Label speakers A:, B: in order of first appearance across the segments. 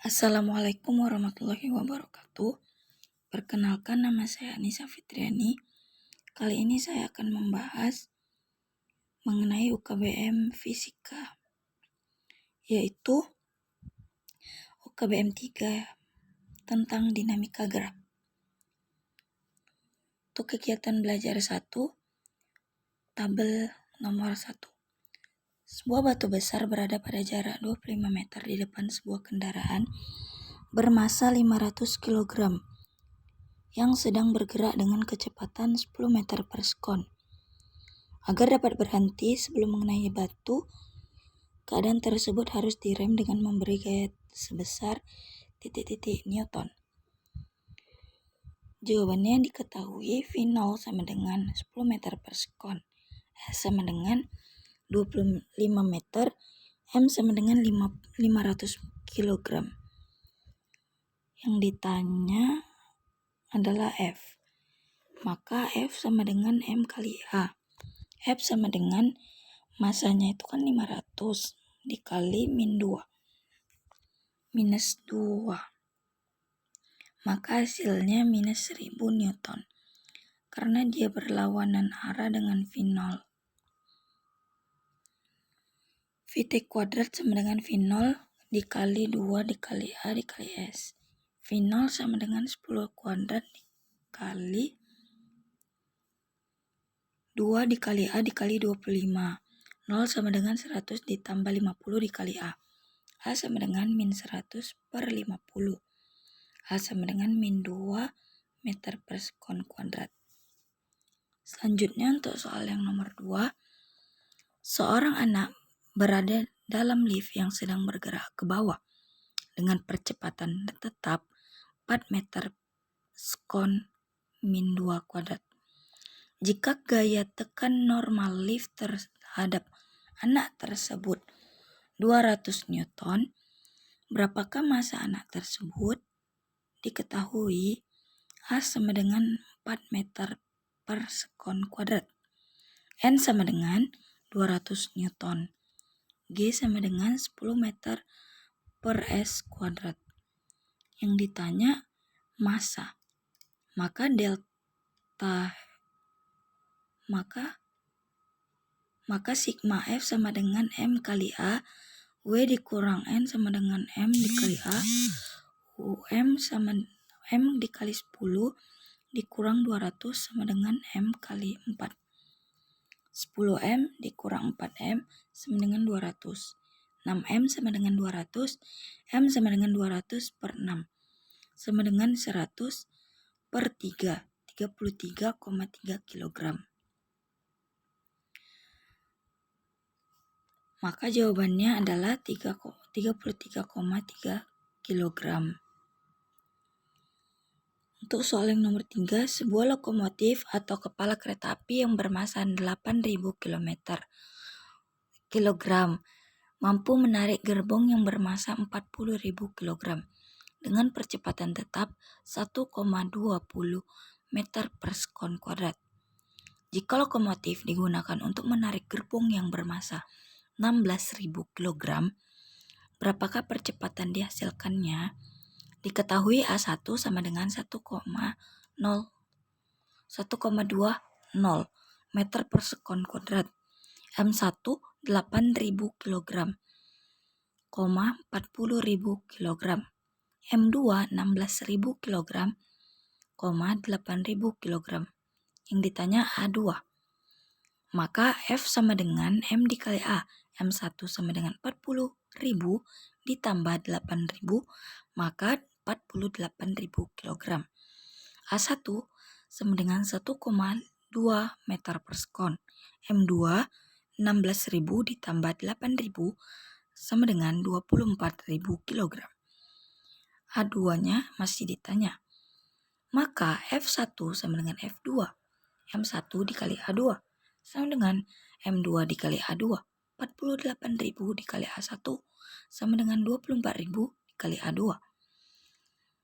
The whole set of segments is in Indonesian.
A: Assalamualaikum warahmatullahi wabarakatuh. Perkenalkan, nama saya Anissa Fitriani. Kali ini saya akan membahas mengenai UKBM Fisika, yaitu UKBM 3 tentang dinamika gerak. Untuk kegiatan belajar 1, tabel nomor 1. Sebuah batu besar berada pada jarak 25 meter di depan sebuah kendaraan bermasa 500 kg yang sedang bergerak dengan kecepatan 10 meter per sekon. Agar dapat berhenti sebelum mengenai batu, keadaan tersebut harus direm dengan memberi gaya sebesar titik-titik Newton. Jawabannya diketahui V0 sama dengan 10 meter per sekon, S sama dengan 25 meter, M sama dengan 500 kg. Yang ditanya adalah F. Maka F sama dengan M kali A. F sama dengan masanya itu kan 500 dikali minus 2. Maka hasilnya minus 1000 Newton. Karena dia berlawanan arah dengan V0. Vt kuadrat sama dengan V0 dikali 2 dikali A dikali S. V0 sama dengan 10 kuadrat dikali 2 dikali A dikali 25. 0 sama dengan 100 ditambah 50 dikali A. A sama dengan min 100 per 50. A sama dengan min 2 meter per sekon kuadrat. Selanjutnya untuk soal yang nomor 2. Seorang anak berada dalam lift yang sedang bergerak ke bawah dengan percepatan tetap 4 meter sekon min 2 kuadrat. Jika gaya tekan normal lift terhadap anak tersebut 200 Newton, berapakah massa anak tersebut? Diketahui A sama dengan 4 meter per sekon kuadrat. N sama dengan 200 Newton. G sama dengan 10 meter per S kuadrat. Yang ditanya massa. Maka sigma F sama dengan M kali A, W dikurang N sama dengan M dikali A, M sama M dikali 10 dikurang 200 sama dengan M kali 4. 10M dikurang 4M sama dengan 200. 6M sama dengan 200, M sama dengan 200 per 6. Sama dengan 100 per 3, 33,3 kg. Maka jawabannya adalah 33,3 kg. Untuk soal yang nomor 3, sebuah lokomotif atau kepala kereta api yang bermassa 8.000 kg mampu menarik gerbong yang bermassa 40.000 kg dengan percepatan tetap 1,20 meter per sekon kuadrat. Jika lokomotif digunakan untuk menarik gerbong yang bermassa 16.000 kg, berapakah percepatan dihasilkannya? Diketahui A1 sama dengan 1,20 meter per sekon kuadrat. M1 8.000 kg, 40.000 kg. M2 16.000 kg, 8.000 kg. Yang ditanya A2. Maka F sama dengan M dikali A. M1 sama dengan 40.000 ditambah 8.000, maka 48.000 kg. A1 sama dengan 1,2 meter per sekon. M2 16.000 ditambah 8.000 sama dengan 24.000 kg. A2-nya masih ditanya. Maka F1 sama dengan F2. M1 dikali A2 sama dengan M2 dikali A2. 48.000 dikali A1 sama dengan 24.000 dikali A2.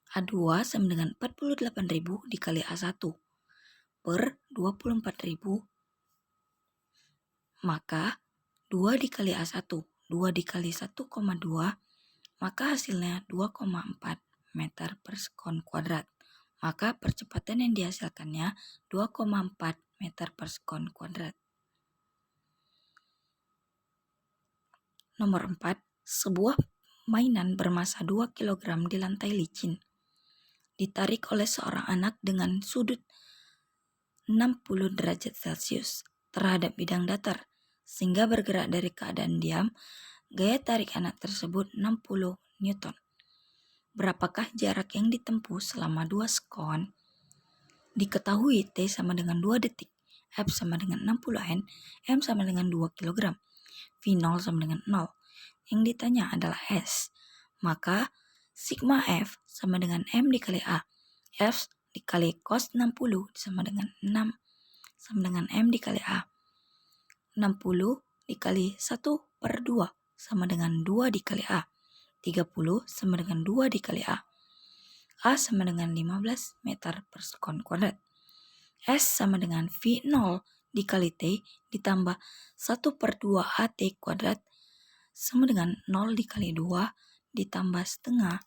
A: A2 sama dengan 48.000 dikali A1 per 24.000. Maka 2 dikali A1, 2 dikali 1,2 maka hasilnya 2,4 meter per sekon kuadrat. Maka percepatan yang dihasilkannya 2,4 meter per sekon kuadrat. Nomor 4. Sebuah mainan bermasa 2 kg di lantai licin. Ditarik oleh seorang anak dengan sudut 60 derajat Celcius terhadap bidang datar, sehingga bergerak dari keadaan diam. Gaya tarik anak tersebut 60 Newton. Berapakah jarak yang ditempuh selama 2 sekon? Diketahui T sama dengan 2 detik, F sama dengan 60 N, M sama dengan 2 kg, V0 sama dengan 0. Yang ditanya adalah S. Maka sigma F sama dengan M dikali A. F dikali cos 60 sama dengan 6 sama dengan M dikali A. 60 dikali 1/2 sama dengan 2 dikali A. 30 sama dengan 2 dikali A. A sama dengan 15 meter per sekon kuadrat. S sama dengan V0 dikali T ditambah 1/2 AT kuadrat sama dengan 0 dikali 2 ditambah setengah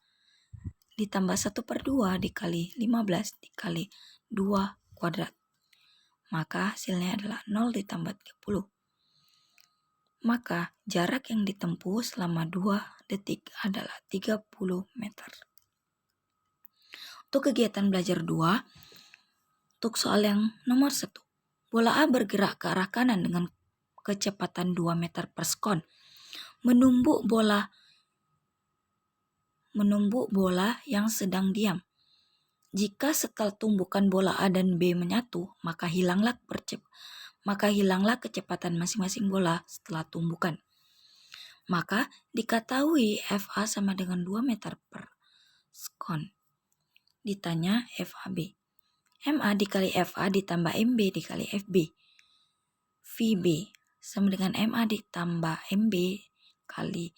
A: ditambah 1/2 dikali 15 dikali 2 kuadrat. Maka hasilnya adalah 0 ditambah 30. Maka jarak yang ditempuh selama 2 detik adalah 30 meter. Untuk kegiatan belajar 2, untuk soal yang nomor 1. Bola A bergerak ke arah kanan dengan kecepatan 2 meter per sekon. Menumbuk bola yang sedang diam. Jika setelah tumbukan bola A dan B menyatu, maka hilanglah kecepatan masing-masing bola setelah tumbukan. Maka diketahui FA sama dengan 2 meter per sekon. Ditanya FAB. MA dikali FA ditambah MB dikali FB. VB sama dengan MA ditambah MB kali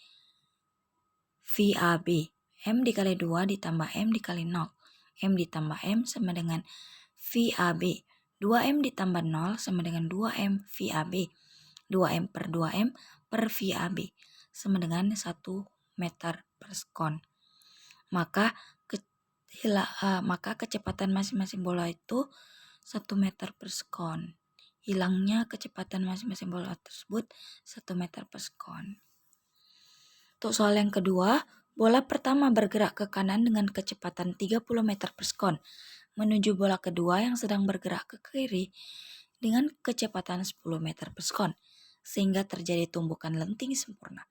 A: VAB. M dikali 2 ditambah M dikali 0. M ditambah M sama dengan VAB. 2M ditambah 0 sama dengan 2M VAB. 2M per 2M per VAB sama dengan 1 meter per sekon. Maka kecepatan masing-masing bola itu 1 meter per sekon. Hilangnya kecepatan masing-masing bola tersebut 1 meter per sekon. Untuk soal yang kedua, bola pertama bergerak ke kanan dengan kecepatan 30 meter per sekon menuju bola kedua yang sedang bergerak ke kiri dengan kecepatan 10 meter per sekon, sehingga terjadi tumbukan lenting sempurna.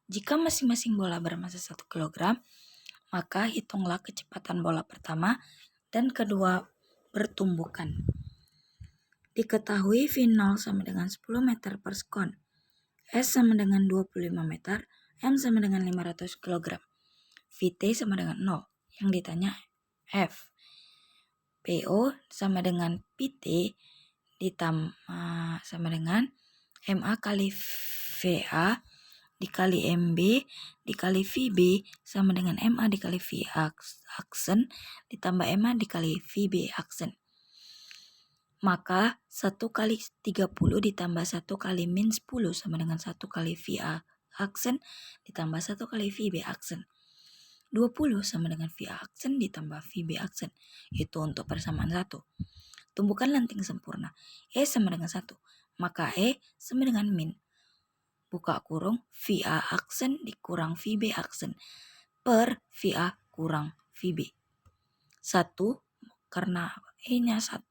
A: Jika masing-masing bola bermassa 1 kg, maka hitunglah kecepatan bola pertama dan kedua bertumbukan. Diketahui V0 sama dengan 10 meter per sekon, S sama dengan 25 meter, M sama dengan 500 kg, Vt sama dengan 0. Yang ditanya F. PO sama dengan PT ditambah sama dengan MA kali VA dikali MB dikali VB sama dengan MA dikali V aksen ditambah MA dikali VB aksen. Maka 1 kali 30 ditambah 1 kali min 10 sama dengan 1 kali VA aksen ditambah 1 kali VB aksen. 20 sama dengan VA aksen ditambah VB aksen. Itu untuk persamaan 1. Tumbukan lenting sempurna. E sama dengan 1. Maka E sama dengan min buka kurung VA aksen dikurang VB aksen per VA kurang VB. 1 karena E-nya 1,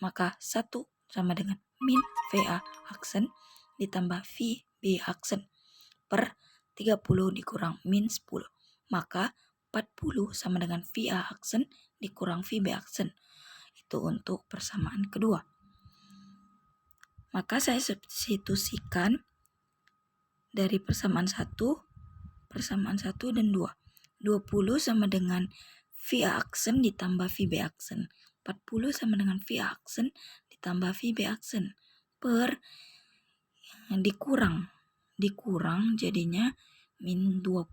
A: maka 1 sama dengan min VA aksen ditambah VB aksen per 30 dikurang min 10. Maka 40 sama dengan VA aksen dikurang VB aksen. Itu untuk persamaan kedua. Maka saya substitusikan dari persamaan 1 dan 2. 20 sama dengan VA aksen ditambah VB aksen. 40 sama dengan VA aksen ditambah VB aksen per dikurang jadinya min 20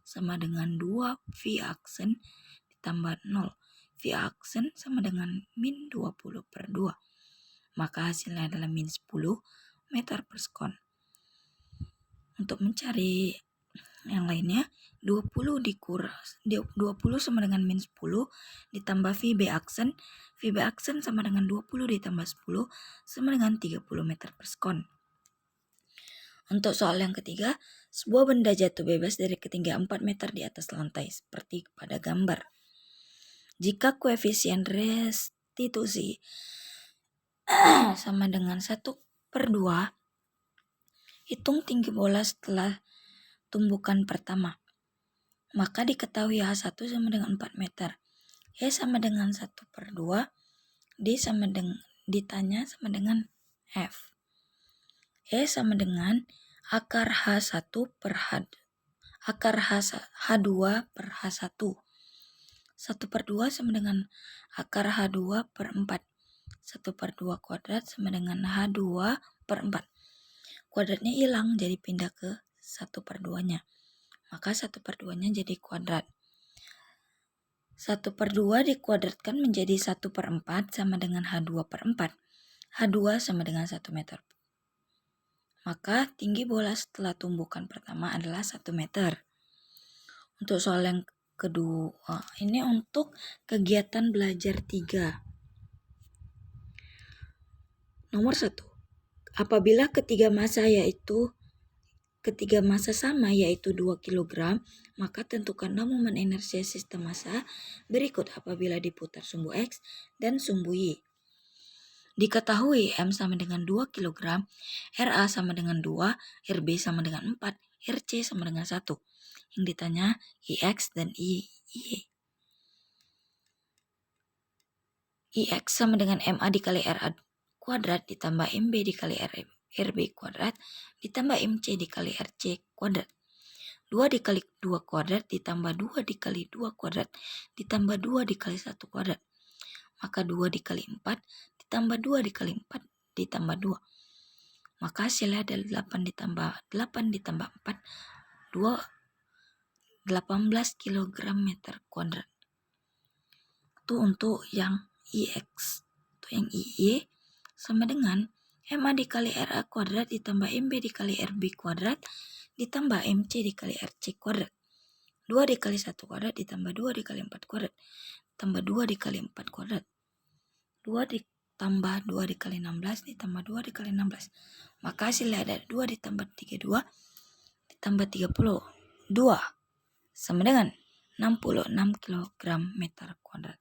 A: sama dengan 2 VA aksen ditambah 0. VA aksen sama dengan min 20 per 2. Maka hasilnya adalah min 10 meter per sekon. Untuk mencari yang lainnya 20 sama dengan min 10 ditambah VB aksen. VB aksen sama dengan 20 ditambah 10 sama dengan 30 meter per sekon. Untuk soal yang ketiga, sebuah benda jatuh bebas dari ketinggian 4 meter di atas lantai seperti pada gambar. Jika koefisien restitusi sama dengan 1/2, hitung tinggi bola setelah tumbukan pertama. Maka diketahui H1 sama dengan 4 meter. E sama dengan 1/2. Ditanya sama dengan F. E sama dengan akar H1 per H2 per H1. 1/2 sama dengan akar H2 per 4. 1/2 kuadrat sama dengan H2 per 4. Kuadratnya hilang jadi pindah ke 1/2-nya. Maka 1/2-nya jadi kuadrat. 1/2 dikuadratkan menjadi 1/4 sama dengan H2 per 4. H2 sama dengan 1 meter. Maka tinggi bola setelah tumbukan pertama adalah 1 meter. Untuk soal yang kedua, ini untuk kegiatan belajar 3. Nomor 1. Apabila ketiga massa sama yaitu 2 kg, maka tentukanlah momen inersia sistem massa berikut apabila diputar sumbu X dan sumbu Y. Diketahui M sama dengan 2 kg, RA sama dengan 2, RB sama dengan 4, RC sama dengan 1. Yang ditanya IX dan IY. IX sama dengan MA dikali RA kuadrat ditambah MB dikali RB kuadrat ditambah MC dikali RC kuadrat. 2 dikali 2 kuadrat ditambah 2 dikali 2 kuadrat ditambah 2 dikali 1 kuadrat. Maka 2 dikali 4 ditambah 2 dikali 4 ditambah 2. Maka hasilnya adalah 8 ditambah 4, 18 kg meter kuadrat. Itu untuk yang IX. Untuk yang IY sama dengan MA dikali RA kuadrat ditambah MB dikali RB kuadrat ditambah MC dikali RC kuadrat. 2 dikali 1 kuadrat ditambah 2 dikali 4 kuadrat ditambah 2 dikali 4 kuadrat. 2 ditambah 2 dikali 16 ditambah 2 dikali 16. Maka hasilnya ada 2 ditambah 32 ditambah 32 sama dengan 66 kg meter kuadrat.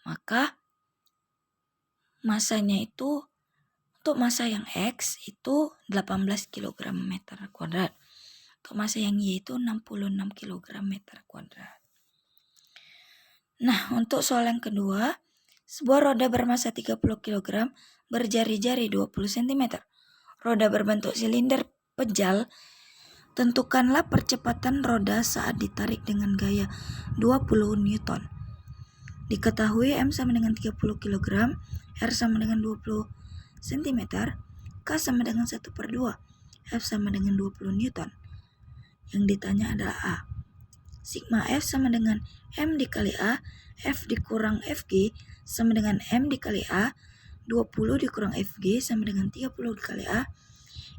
A: Maka masanya itu untuk massa yang X itu 18 kg meter kuadrat. Untuk massa yang Y itu 66 kg meter kuadrat. Nah, untuk soal yang kedua, sebuah roda bermassa 30 kg berjari-jari 20 cm. Roda berbentuk silinder pejal. Tentukanlah percepatan roda saat ditarik dengan gaya 20 Newton. Diketahui M sama dengan 30 kg, R sama dengan 20 cm, K sama dengan 1/2, F sama dengan 20 Newton. Yang ditanya adalah A. Sigma F sama dengan M dikali A, F dikurang FG sama dengan M dikali A, 20 dikurang FG sama dengan 30 dikali A,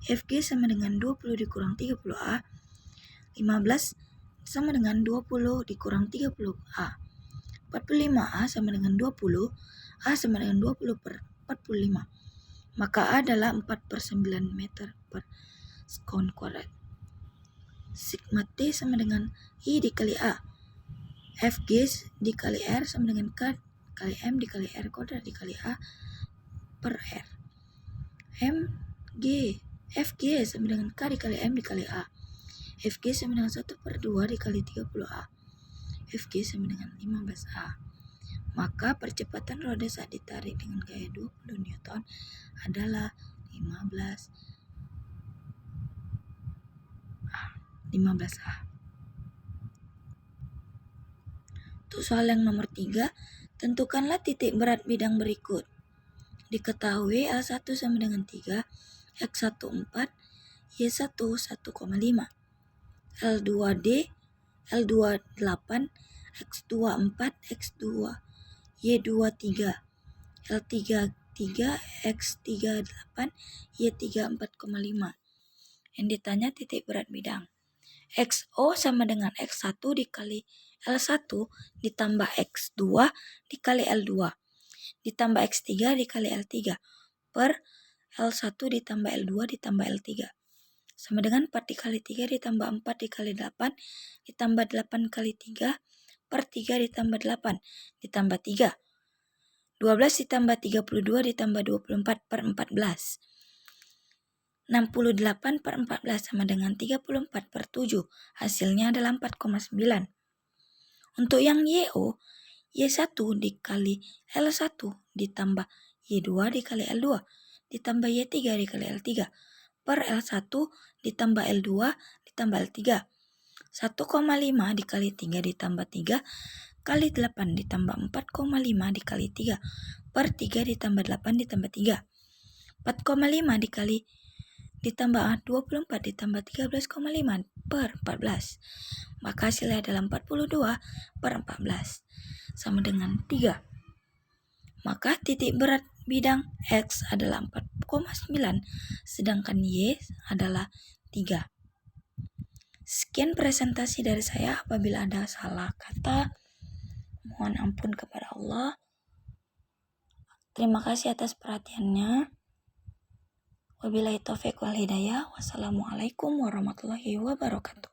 A: FG sama dengan 20 dikurang 30A, 15 sama dengan 20 dikurang 30A, 45A sama dengan 20, A sama dengan 20 per 45. Maka A adalah 4/9 meter per sekon kuadrat. Sigma T sama dengan I dikali A. FG dikali R sama dengan K kali M dikali R kuadrat dikali A per R. FG sama dengan K dikali M dikali A. FG sama dengan 1/2 dikali 30A. FG sama dengan 15A. Maka percepatan roda saat ditarik dengan gaya 20 Newton adalah 15A. Untuk soal yang nomor 3, tentukanlah titik berat bidang berikut. Diketahui L1 sama dengan 3, X1 4, Y1 1,5, L2D, L2 8, X2 4, X2, Y2 3, L3 3, X3 8, Y3 4,5. Yang ditanya titik berat bidang. XO sama dengan X1 dikali L1 ditambah X2 dikali L2 ditambah X3 dikali L3 per L1 ditambah L2 ditambah L3 sama dengan 4 dikali 3 ditambah 4 dikali 8 ditambah 8 kali 3 per 3 ditambah 8 ditambah 3. 12 ditambah 32 ditambah 24 per 14. 68 per 14 sama dengan 34 per 7. Hasilnya adalah 4,9. Untuk yang YO, Y1 dikali L1 ditambah Y2 dikali L2 ditambah Y3 dikali L3 per L1 ditambah L2 ditambah L3. 1,5 dikali 3 ditambah 3 kali 8 ditambah 4,5 dikali 3 per 3 ditambah 8 ditambah 3. 4,5 dikali ditambah 24 ditambah 13,5 per 14. Maka hasilnya adalah 42 per 14 sama dengan 3. Maka titik berat bidang X adalah 4,9 sedangkan Y adalah 3. Sekian presentasi dari saya. Apabila ada salah kata, mohon ampun kepada Allah. Terima kasih atas perhatiannya. Wabillahi taufiq wal hidayah. Wassalamualaikum warahmatullahi wabarakatuh.